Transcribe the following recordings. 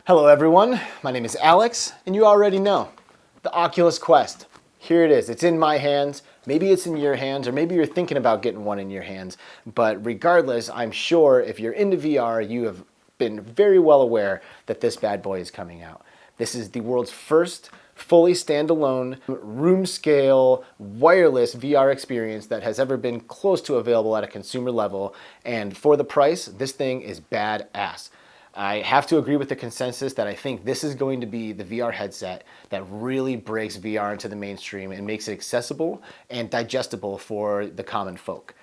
Hello everyone, my name is Alex, and you already know, the Oculus Quest. Here it is, it's in my hands, maybe it's in your hands, or maybe you're thinking about getting one in your hands, but regardless, I'm sure if you're into VR, you have been very well aware that this bad boy is coming out. This is the world's first fully standalone, room-scale, wireless VR experience that has ever been close to available at a consumer level, and for the price, this thing is badass. I have to agree with the consensus that I think this is going to be the VR headset that really breaks VR into the mainstream and makes it accessible and digestible for the common folk.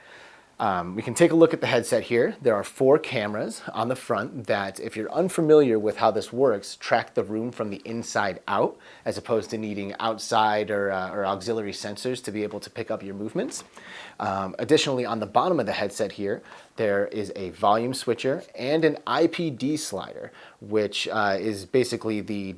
We can take a look at the headset here. There are 4 cameras on the front that, if you're unfamiliar with how this works, track the room from the inside out, as opposed to needing outside or auxiliary sensors to be able to pick up your movements. Additionally, on the bottom of the headset here, there is a volume switcher and an IPD slider, which is basically the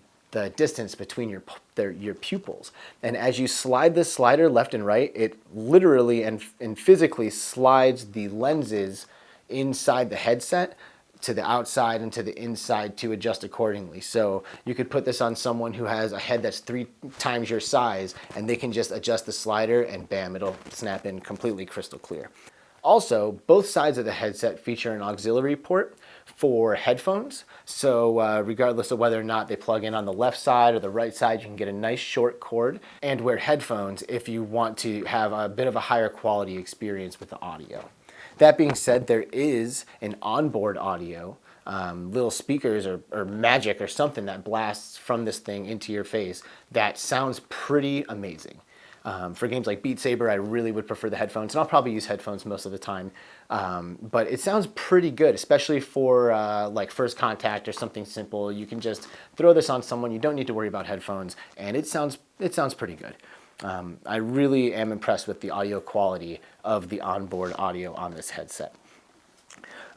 distance between your pupils. And as you slide this slider left and right, it literally and physically slides the lenses inside the headset to the outside and to the inside to adjust accordingly. So you could put this on someone who has a head that's 3 times your size, and they can just adjust the slider and bam, it'll snap in completely crystal clear. Also, both sides of the headset feature an auxiliary port for headphones. So regardless of whether or not they plug in on the left side or the right side, you can get a nice short cord and wear headphones if you want to have a bit of a higher quality experience with the audio. That being said, there is an onboard audio, little speakers or magic or something that blasts from this thing into your face that sounds pretty amazing. For games like Beat Saber, I really would prefer the headphones, and I'll probably use headphones most of the time. But it sounds pretty good, especially for like first contact or something simple. You can just throw this on someone. You don't need to worry about headphones, and it sounds pretty good. I really am impressed with the audio quality of the onboard audio on this headset.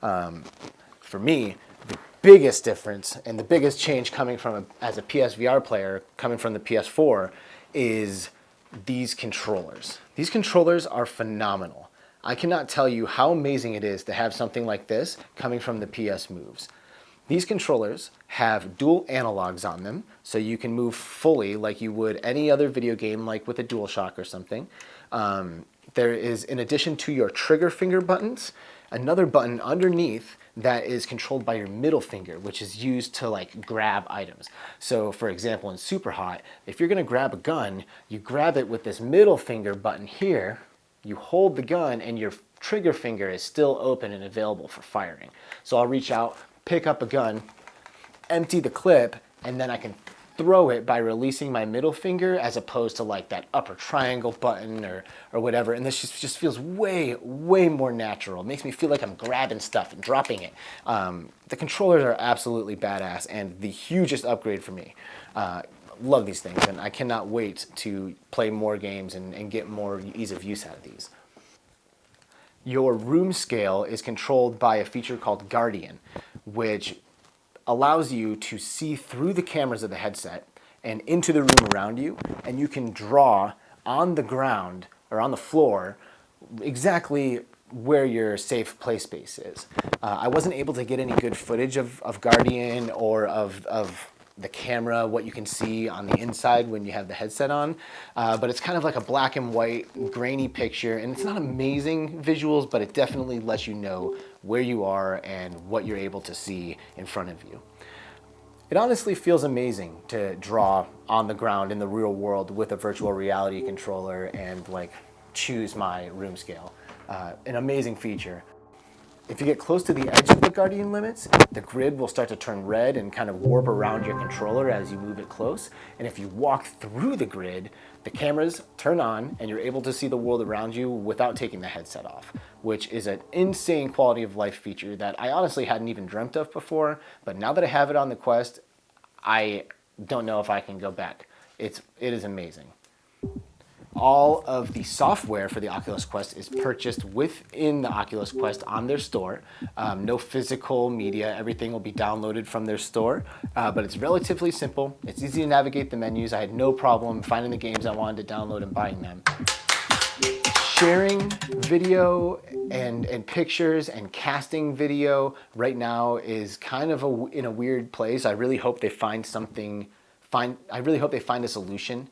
For me, the biggest difference and the biggest change coming from as a PSVR player, coming from the PS4, is these controllers. These controllers are phenomenal. I cannot tell you how amazing it is to have something like this coming from the PS Moves. These controllers have dual analogs on them, so you can move fully like you would any other video game, like with a DualShock or something. There is, in addition to your trigger finger buttons, another button underneath that is controlled by your middle finger, which is used to like grab items. So for example, in Super Hot, if you're gonna grab a gun, you grab it with this middle finger button here, you hold the gun, and your trigger finger is still open and available for firing. So I'll reach out, pick up a gun, empty the clip, and then I can throw it by releasing my middle finger, as opposed to like that upper triangle button or whatever. And this just feels way more natural. It makes me feel like I'm grabbing stuff and dropping it. The controllers are absolutely badass and the hugest upgrade for me. Love these things, and I cannot wait to play more games and get more ease of use out of these. Your room scale is controlled by a feature called Guardian, which allows you to see through the cameras of the headset and into the room around you, and you can draw on the ground or on the floor exactly where your safe play space is. I wasn't able to get any good footage of Guardian or of the camera, what you can see on the inside when you have the headset on, but it's kind of like a black and white grainy picture, and it's not amazing visuals, but it definitely lets you know where you are and what you're able to see in front of you. It honestly feels amazing to draw on the ground in the real world with a virtual reality controller and like choose my room scale. An amazing feature. If you get close to the edge of the Guardian limits, the grid will start to turn red and kind of warp around your controller as you move it close. And if you walk through the grid, the cameras turn on and you're able to see the world around you without taking the headset off, which is an insane quality of life feature that I honestly hadn't even dreamt of before. But now that I have it on the Quest, I don't know if I can go back. It is amazing. All of the software for the Oculus Quest is purchased within the Oculus Quest on their store. No physical media, everything will be downloaded from their store, but it's relatively simple. It's easy to navigate the menus. I had no problem finding the games I wanted to download and buying them. Sharing video and pictures and casting video right now is kind of in a weird place. I really hope they find I really hope they find a solution.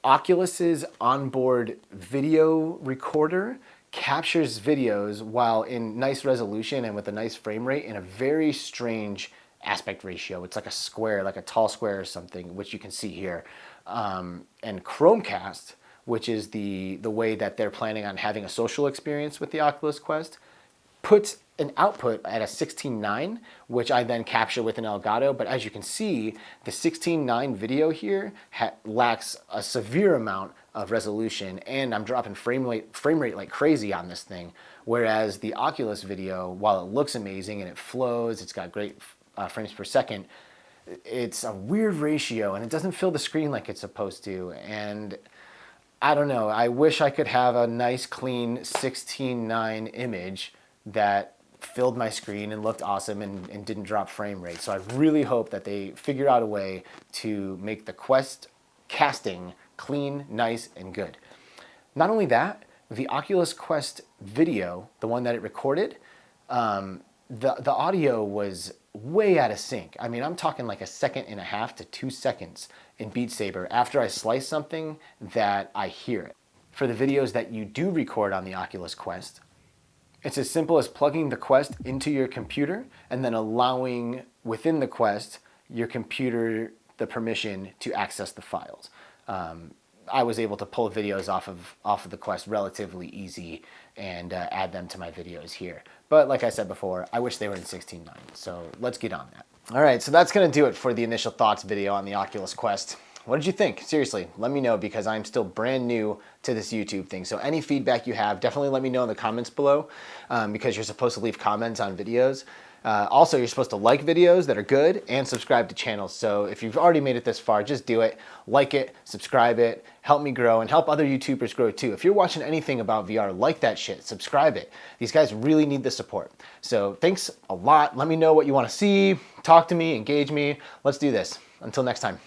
Oculus's onboard video recorder captures videos while in nice resolution and with a nice frame rate in a very strange aspect ratio. It's like a square, like a tall square or something, which you can see here. And Chromecast, which is the way that they're planning on having a social experience with the Oculus Quest, puts an output at a 16:9, which I then capture with an Elgato. But as you can see, the 16:9 video here lacks a severe amount of resolution, and I'm dropping frame rate like crazy on this thing. Whereas the Oculus video, while it looks amazing and it flows, it's got great frames per second, it's a weird ratio and it doesn't fill the screen like it's supposed to. And I don't know, I wish I could have a nice clean 16:9 image that filled my screen and looked awesome and didn't drop frame rate. So I really hope that they figure out a way to make the Quest casting clean, nice, and good. Not only that, the Oculus Quest video, the one that it recorded, the audio was way out of sync. I mean, I'm talking like 1.5 to 2 seconds in Beat Saber after I slice something that I hear it. For the videos that you do record on the Oculus Quest, it's as simple as plugging the Quest into your computer and then allowing within the Quest your computer the permission to access the files. I was able to pull videos off of the Quest relatively easy and add them to my videos here. But like I said before, I wish they were in 16:9, so let's get on that. All right, so that's gonna do it for the initial thoughts video on the Oculus Quest. What did you think? Seriously, let me know because I'm still brand new to this YouTube thing. So any feedback you have, definitely let me know in the comments below because you're supposed to leave comments on videos. Also, you're supposed to like videos that are good and subscribe to channels. So if you've already made it this far, just do it. Like it, subscribe it, help me grow and help other YouTubers grow too. If you're watching anything about VR, like that shit, subscribe it. These guys really need the support. So thanks a lot. Let me know what you want to see. Talk to me, engage me. Let's do this. Until next time.